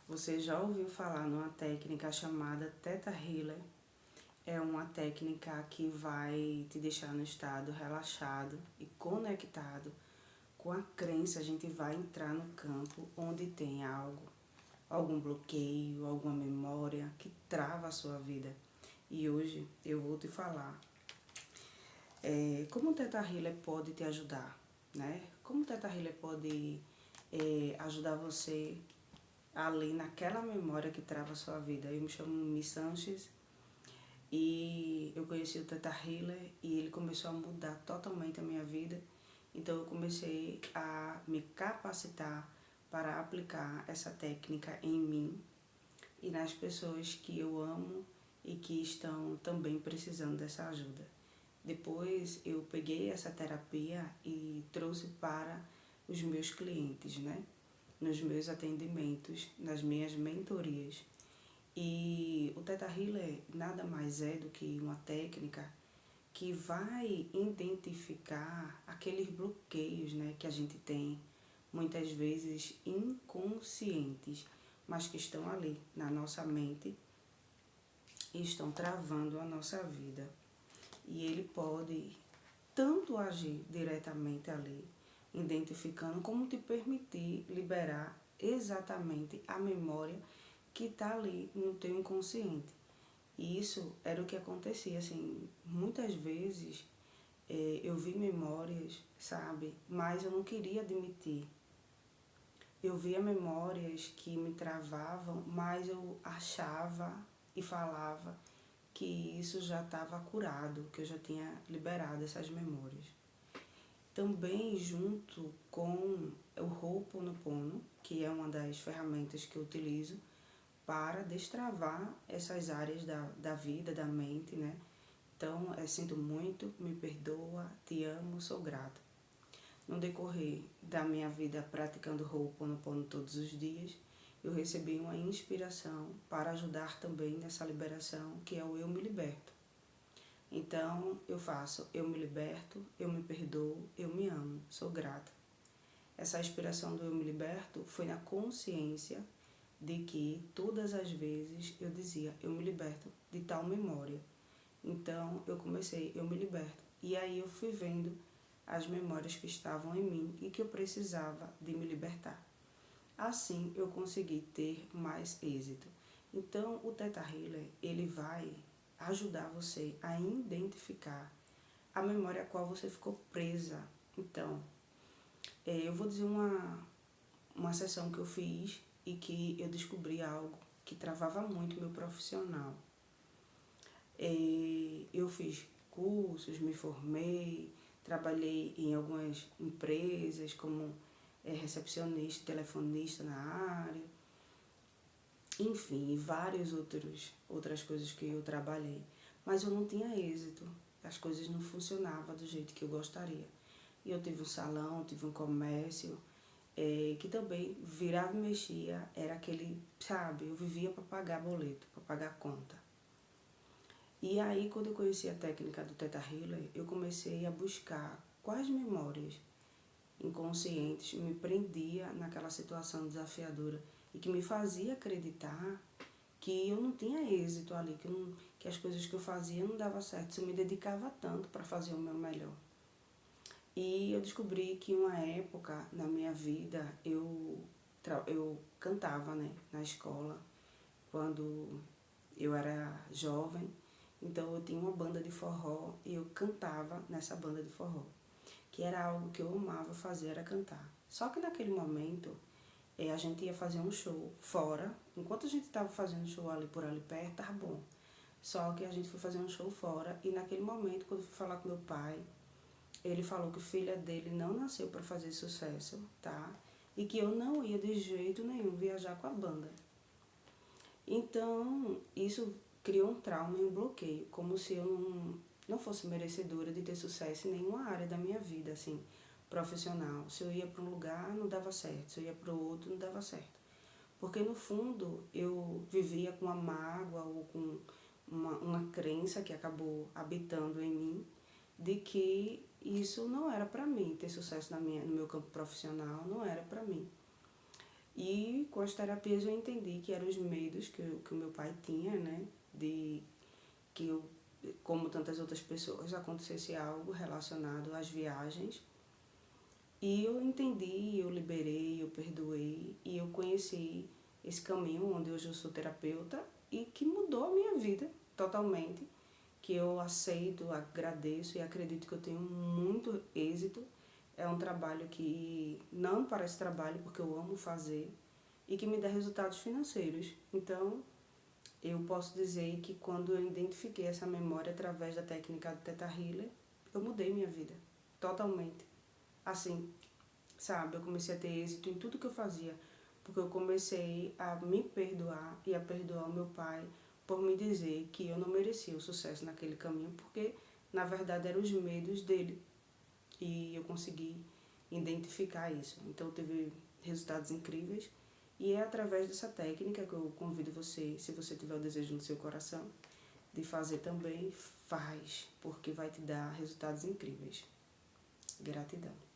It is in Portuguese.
Você já ouviu falar numa técnica chamada Theta Healer? É uma técnica que vai te deixar no estado relaxado e conectado com a crença. A gente vai entrar no campo onde tem algo, algum bloqueio, alguma memória que trava a sua vida. E hoje eu vou te falar como o Theta Healer pode te ajudar, né? Como o Theta Healer pode ajudar você ali naquela memória que trava a sua vida. Eu me chamo Miss Sanches e eu conheci o Theta Healer e ele começou a mudar totalmente a minha vida. Então eu comecei a me capacitar para aplicar essa técnica em mim e nas pessoas que eu amo e que estão também precisando dessa ajuda. Depois eu peguei essa terapia e trouxe para os meus clientes, né? Nos meus atendimentos, nas minhas mentorias. E o Theta Healer nada mais é do que uma técnica que vai identificar aqueles bloqueios, né, que a gente tem, muitas vezes inconscientes, mas que estão ali na nossa mente e estão travando a nossa vida. E ele pode tanto agir diretamente ali, identificando, como te permitir liberar exatamente a memória que está ali no teu inconsciente. E isso era o que acontecia, assim, muitas vezes eu vi memórias, sabe, mas eu não queria admitir. Eu via memórias que me travavam, mas eu achava e falava que isso já estava curado, que eu já tinha liberado essas memórias. Também junto com o Ho'oponopono, que é uma das ferramentas que eu utilizo para destravar essas áreas da vida, da mente, né? Então, sinto muito, me perdoa, te amo, sou grata. No decorrer da minha vida praticando Ho'oponopono todos os dias, eu recebi uma inspiração para ajudar também nessa liberação, que é o Eu Me Liberto. Então, eu faço Eu Me Liberto, Eu Me Perdoo, Eu Me Amo, sou grata. Essa inspiração do Eu Me Liberto foi na consciência de que todas as vezes eu dizia eu me liberto de tal memória. Então eu comecei, eu me liberto. E aí eu fui vendo as memórias que estavam em mim e que eu precisava de me libertar. Assim eu consegui ter mais êxito. Então o Theta Healer, ele vai ajudar você a identificar a memória a qual você ficou presa. Então, eu vou dizer uma sessão que eu fiz e que eu descobri algo que travava muito meu profissional. Eu fiz cursos, me formei, trabalhei em algumas empresas como recepcionista, telefonista na área, enfim, várias outras coisas que eu trabalhei. Mas eu não tinha êxito, as coisas não funcionavam do jeito que eu gostaria. E eu tive um salão, tive um comércio, que também virava e mexia, era aquele, sabe, eu vivia para pagar boleto, para pagar conta. E aí, quando eu conheci a técnica do Theta Healer, eu comecei a buscar quais memórias inconscientes me prendia naquela situação desafiadora e que me fazia acreditar que eu não tinha êxito ali, que as coisas que eu fazia não davam certo, se eu me dedicava tanto para fazer o meu melhor. E eu descobri que uma época na minha vida eu cantava, né, na escola, quando eu era jovem. Então eu tinha uma banda de forró e eu cantava nessa banda de forró, que era algo que eu amava fazer, era cantar. Só que naquele momento a gente ia fazer um show fora, enquanto a gente estava fazendo show ali por ali perto, tava bom. Só que a gente foi fazer um show fora e naquele momento, quando eu fui falar com meu pai, ele falou que a filha dele não nasceu para fazer sucesso, tá? E que eu não ia de jeito nenhum viajar com a banda. Então, isso criou um trauma e um bloqueio, como se eu não fosse merecedora de ter sucesso em nenhuma área da minha vida, assim, profissional. Se eu ia para um lugar, não dava certo. Se eu ia para o outro, não dava certo. Porque, no fundo, eu vivia com uma mágoa ou com uma crença que acabou habitando em mim de que isso não era para mim, ter sucesso no meu campo profissional não era para mim. E com as terapias eu entendi que eram os medos que o meu pai tinha, né? De que eu, como tantas outras pessoas, acontecesse algo relacionado às viagens. E eu entendi, eu liberei, eu perdoei e eu conheci esse caminho onde hoje eu sou terapeuta e que mudou a minha vida totalmente, que eu aceito, agradeço e acredito que eu tenho muito êxito. É um trabalho que não parece trabalho porque eu amo fazer e que me dá resultados financeiros. Então, eu posso dizer que quando eu identifiquei essa memória através da técnica do Theta Healer, eu mudei minha vida totalmente. Assim, sabe, eu comecei a ter êxito em tudo que eu fazia, porque eu comecei a me perdoar e a perdoar o meu pai por me dizer que eu não merecia o sucesso naquele caminho, porque na verdade eram os medos dele e eu consegui identificar isso. Então teve resultados incríveis e é através dessa técnica que eu convido você, se você tiver o desejo no seu coração, de fazer também, faz, porque vai te dar resultados incríveis. Gratidão.